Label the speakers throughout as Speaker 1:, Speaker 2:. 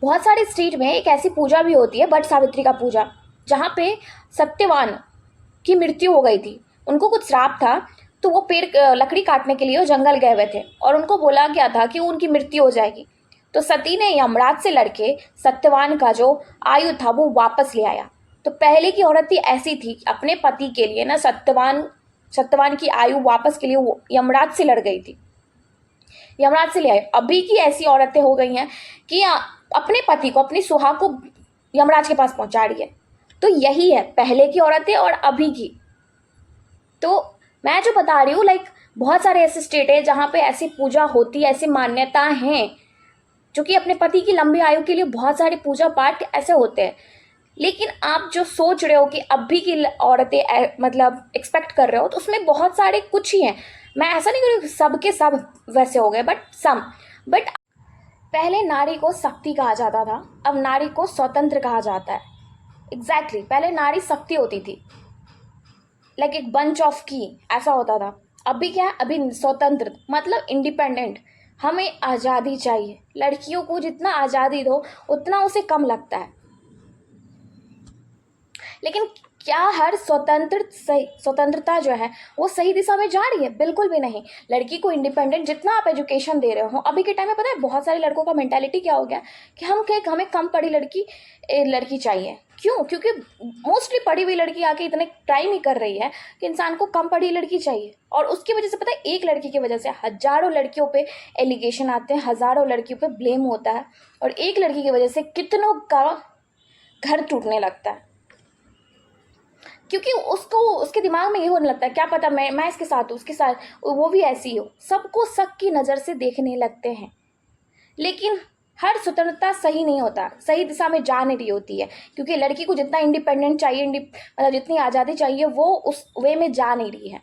Speaker 1: बहुत सारे स्टेट में एक ऐसी पूजा भी होती है, बट सावित्री का पूजा, जहाँ पे सत्यवान की मृत्यु हो गई थी। उनको कुछ श्राप था, तो वो पेड़ लकड़ी काटने के लिए वो जंगल गए हुए थे और उनको बोला गया था कि उनकी मृत्यु हो जाएगी। तो सती ने यमराज से लड़के सत्यवान का जो आयु था वो वापस ले आया। तो पहले की औरत ही ऐसी थी कि अपने पति के लिए ना सत्यवान सत्यवान की आयु वापस के लिए वो यमराज से लड़ गई थी, यमराज से ले आए। अभी की ऐसी औरतें हो गई हैं कि अपने पति को, अपनी सुहा को यमराज के पास पहुंचा रही है। तो यही है पहले की औरतें और अभी की। तो मैं जो बता रही हूँ, लाइक बहुत सारे ऐसे स्टेट है जहाँ पे ऐसी पूजा होती है, ऐसी मान्यता हैं जो कि अपने पति की लंबी आयु के लिए बहुत सारे पूजा पाठ ऐसे होते हैं। लेकिन आप जो सोच रहे हो कि अभी की औरतें मतलब एक्सपेक्ट कर रहे हो, तो उसमें बहुत सारे कुछ ही हैं। मैं ऐसा नहीं कर रही हूँ सब के सब वैसे हो गए, बट पहले नारी को शक्ति कहा जाता था, अब नारी को स्वतंत्र कहा जाता है। एग्जैक्टली पहले नारी शक्ति होती थी, लाइक एक बंच ऑफ की ऐसा होता था। अभी क्या है, अभी स्वतंत्र मतलब इंडिपेंडेंट। हमें आज़ादी चाहिए, लड़कियों को जितना आज़ादी दो उतना उसे कम लगता है। लेकिन क्या हर स्वतंत्रता जो है वो सही दिशा में जा रही है? बिल्कुल भी नहीं। लड़की को इंडिपेंडेंट जितना आप एजुकेशन दे रहे हो, अभी के टाइम में पता है बहुत सारे लड़कों का मेंटालिटी क्या हो गया कि हमें कम पढ़ी लड़की चाहिए। क्यों? क्योंकि मोस्टली पढ़ी हुई लड़की आके इतने ट्राई नहीं कर रही है कि इंसान को कम पढ़ी लड़की चाहिए, और उसकी वजह से पता है एक लड़की की वजह से हजारों लड़कियों पे एलिगेशन आते हैं, हजारों लड़कियों पे ब्लेम होता है, और एक लड़की की वजह से कितनों का घर टूटने लगता है। क्योंकि उसको उसके दिमाग में ये होने लगता है क्या पता मैं इसके साथ हूँ, उसके साथ वो भी ऐसी हो। सबको शक की नज़र से देखने लगते हैं। लेकिन हर स्वतंत्रता सही नहीं होता, सही दिशा में जा नहीं रही होती है, क्योंकि लड़की को जितना इंडिपेंडेंट चाहिए, मतलब जितनी आज़ादी चाहिए, वो उस वे में जा नहीं रही है।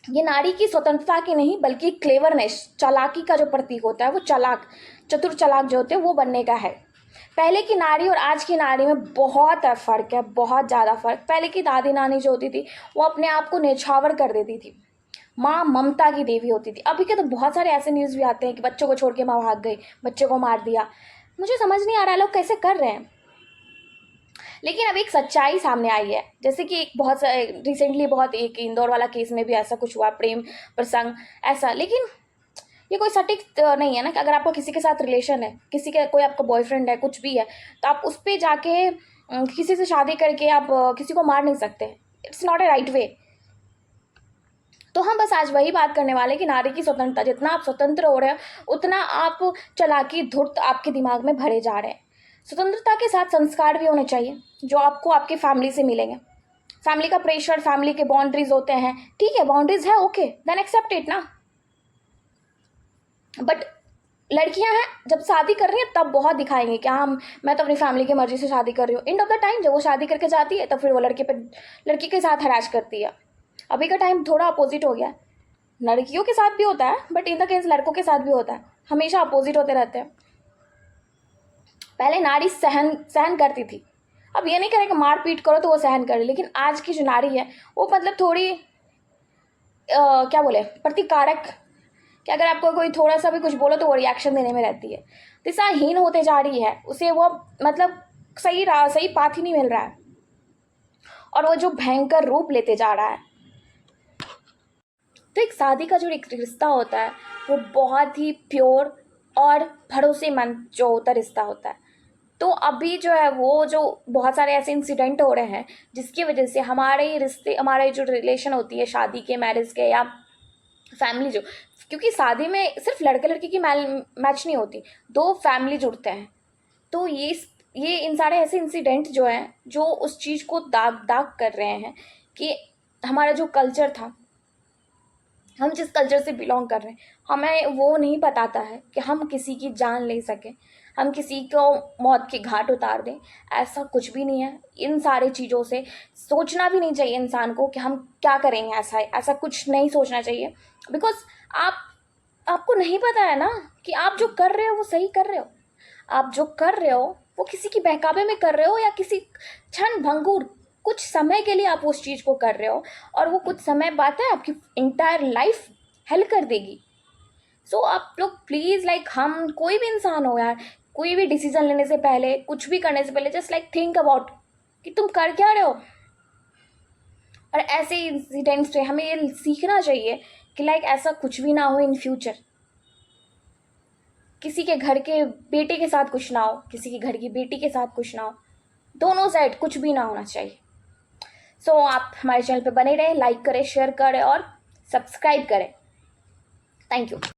Speaker 1: ये नारी की स्वतंत्रता की नहीं बल्कि क्लेवरनेस, चालाकी का जो प्रतीक होता है, वो चतुर चालाक जो होते हैं वो बनने का है। पहले की नारी और आज की नारी में बहुत फ़र्क है, बहुत ज़्यादा फ़र्क। पहले की दादी नानी जो होती थी वो अपने आप को न्यौछावर कर देती थी, माँ ममता की देवी होती थी। अभी के तो बहुत सारे ऐसे न्यूज़ भी आते हैं कि बच्चों को छोड़ के माँ भाग गई, बच्चे को मार दिया। मुझे समझ नहीं आ रहा है लोग कैसे कर रहे हैं। लेकिन अब एक सच्चाई सामने आई है, जैसे कि एक बहुत रिसेंटली बहुत एक इंदौर वाला केस में भी ऐसा कुछ हुआ, प्रेम प्रसंग ऐसा। लेकिन ये कोई सटीक नहीं है ना कि अगर आपका किसी के साथ रिलेशन है, किसी के कोई आपका बॉयफ्रेंड है, कुछ भी है, तो आप उस पर जाके किसी से शादी करके आप किसी को मार नहीं सकते। It's not a right way. तो हम बस आज वही बात करने वाले कि नारी की स्वतंत्रता, जितना आप स्वतंत्र हो रहे हैं उतना आप चालाकी धूर्त आपके दिमाग में भरे जा रहे हैं। स्वतंत्रता के साथ संस्कार भी होने चाहिए जो आपको आपकी फैमिली से मिलेंगे। फैमिली का प्रेशर, फैमिली के बाउंड्रीज होते हैं, ठीक है बाउंड्रीज है, ओके देन एक्सेप्ट इट ना। बट लड़कियां हैं जब शादी कर रही हैं तब बहुत दिखाएंगे कि हाँ मैं तो अपनी फैमिली की मर्जी से शादी कर रही हूँ। एंड ऑफ द टाइम जब वो शादी करके जाती है तब फिर वो लड़की के साथ हराश करती है। अभी का टाइम थोड़ा अपोजिट हो गया है, लड़कियों के साथ भी होता है बट इन द केस लड़कों के साथ भी होता है, हमेशा अपोजिट होते रहते हैं। पहले नारी सहन सहन करती थी, अब ये नहीं करें कि मार पीट करो तो वो सहन करे। लेकिन आज की जो नारी है वो मतलब थोड़ी क्या बोले, प्रतिकारक, कि अगर आपको कोई थोड़ा सा भी कुछ बोलो तो वो रिएक्शन देने में रहती है। दिशाहीन होते जा रही है, उसे वो मतलब सही पाथ ही नहीं मिल रहा है, और वो जो भयंकर रूप लेते जा रहा है। तो एक शादी का जो एक रिश्ता होता है वो बहुत ही प्योर और भरोसेमंद जो होता रिश्ता होता है। तो अभी जो है वो जो बहुत सारे ऐसे इंसिडेंट हो रहे हैं जिसकी वजह से हमारे रिश्ते, हमारे जो रिलेशन होती है शादी के, मैरिज के या फैमिली जो, क्योंकि शादी में सिर्फ लड़के लड़की की मैच नहीं होती, दो फैमिली जुड़ते हैं। तो ये इन सारे ऐसे इंसिडेंट जो हैं जो उस चीज़ को दाग दाग कर रहे हैं कि हमारा जो कल्चर था, हम जिस कल्चर से बिलोंग कर रहे हैं, हमें वो नहीं बताता है कि हम किसी की जान ले सकें, हम किसी को मौत के घाट उतार दें। ऐसा कुछ भी नहीं है। इन सारी चीज़ों से सोचना भी नहीं चाहिए इंसान को कि हम क्या करेंगे, ऐसा कुछ नहीं सोचना चाहिए। बिकॉज आप आपको नहीं पता है ना कि आप जो कर रहे हो वो सही कर रहे हो। आप जो कर रहे हो वो किसी की बहकावे में कर रहे हो या किसी क्षण भंगुर कुछ समय के लिए आप उस चीज़ को कर रहे हो, और वो कुछ समय बाद है आपकी इंटायर लाइफ हेल कर देगी। सो आप लोग प्लीज़, लाइक हम कोई भी इंसान हो यार, कोई भी डिसीजन लेने से पहले, कुछ भी करने से पहले जस्ट लाइक थिंक अबाउट कि तुम कर क्या रहे हो। और ऐसे इंसिडेंट्स से हमें ये सीखना चाहिए कि लाइक ऐसा कुछ भी ना हो इन फ्यूचर। किसी के घर के बेटे के साथ कुछ ना हो, किसी के घर की बेटी के साथ कुछ ना हो, दोनों साइड कुछ भी ना होना चाहिए। सो आप हमारे चैनल पे बने रहें, लाइक करें, शेयर करें और सब्सक्राइब करें। Thank you.